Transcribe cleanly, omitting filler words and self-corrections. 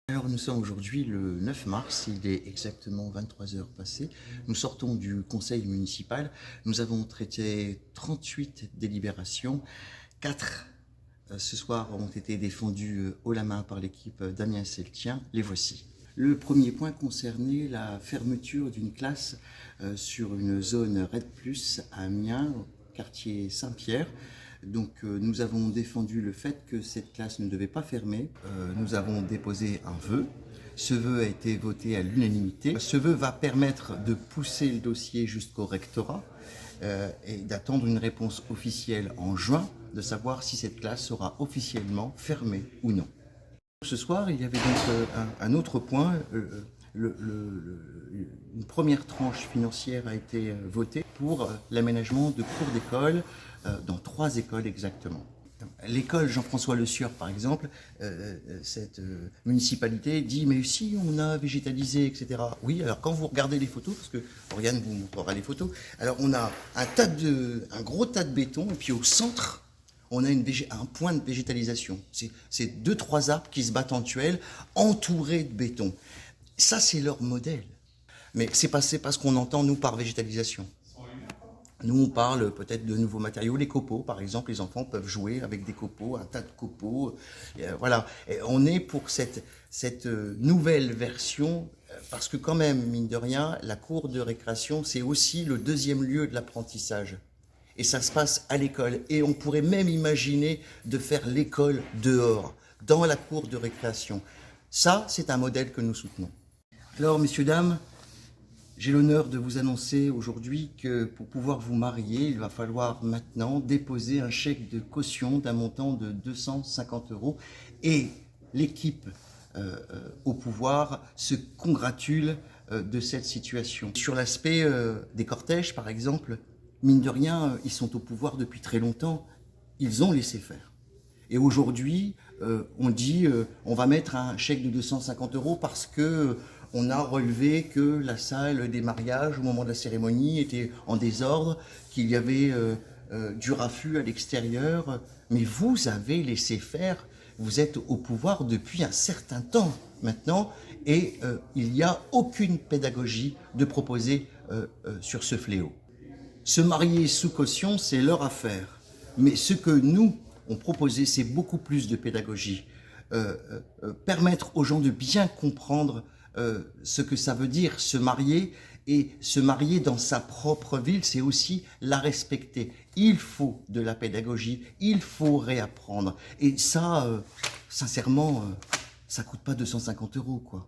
Alors nous sommes aujourd'hui le 9 mars, il est exactement 23 heures passées. Nous sortons du conseil municipal. Nous avons traité 38 délibérations. 4 ce soir ont été défendues haut la main par l'équipe Damien Seltien. Les voici. Le premier point concernait la fermeture d'une classe sur une zone RED+, à Amiens, au quartier Saint-Pierre. Donc nous avons défendu le fait que cette classe ne devait pas fermer. Nous avons déposé un vœu. Ce vœu a été voté à l'unanimité. Ce vœu va permettre de pousser le dossier jusqu'au rectorat et d'attendre une réponse officielle en juin, de savoir si cette classe sera officiellement fermée ou non. Ce soir, il y avait donc un autre point. Une première tranche financière a été votée pour l'aménagement de cours d'école dans 3 écoles exactement. L'école Jean-François Le Sieur, par exemple, cette municipalité dit « mais si on a végétalisé, etc. » Oui, alors quand vous regardez les photos, parce que Oriane vous montrera les photos, alors on a un gros tas de béton, et puis au centre, on a un point de végétalisation. C'est 2-3 arbres qui se battent en tuile, entourés de béton. Ça, c'est leur modèle. Mais c'est pas ce qu'on entend, nous, par végétalisation. Nous, on parle peut-être de nouveaux matériaux, les copeaux, par exemple. Les enfants peuvent jouer avec des copeaux, un tas de copeaux. Voilà. Et on est pour cette nouvelle version, parce que quand même, mine de rien, la cour de récréation, c'est aussi le deuxième lieu de l'apprentissage. Et ça se passe à l'école. Et on pourrait même imaginer de faire l'école dehors, dans la cour de récréation. Ça, c'est un modèle que nous soutenons. Alors, messieurs, dames, j'ai l'honneur de vous annoncer aujourd'hui que pour pouvoir vous marier, il va falloir maintenant déposer un chèque de caution d'un montant de 250 €. Et l'équipe au pouvoir se congratule de cette situation. Sur l'aspect des cortèges, par exemple, mine de rien, ils sont au pouvoir depuis très longtemps. Ils ont laissé faire. Et aujourd'hui, on dit on va mettre un chèque de 250 € parce que on a relevé que la salle des mariages au moment de la cérémonie était en désordre, qu'il y avait du raffut à l'extérieur. Mais vous avez laissé faire, vous êtes au pouvoir depuis un certain temps maintenant et il n'y a aucune pédagogie de proposer sur ce fléau. Se marier sous caution, c'est leur affaire. Mais ce que nous ont proposé, c'est beaucoup plus de pédagogie. Permettre aux gens de bien comprendre ce que ça veut dire se marier, et se marier dans sa propre ville, c'est aussi la respecter. Il faut de la pédagogie, il faut réapprendre. Et ça, sincèrement, ça coûte pas 250 € quoi.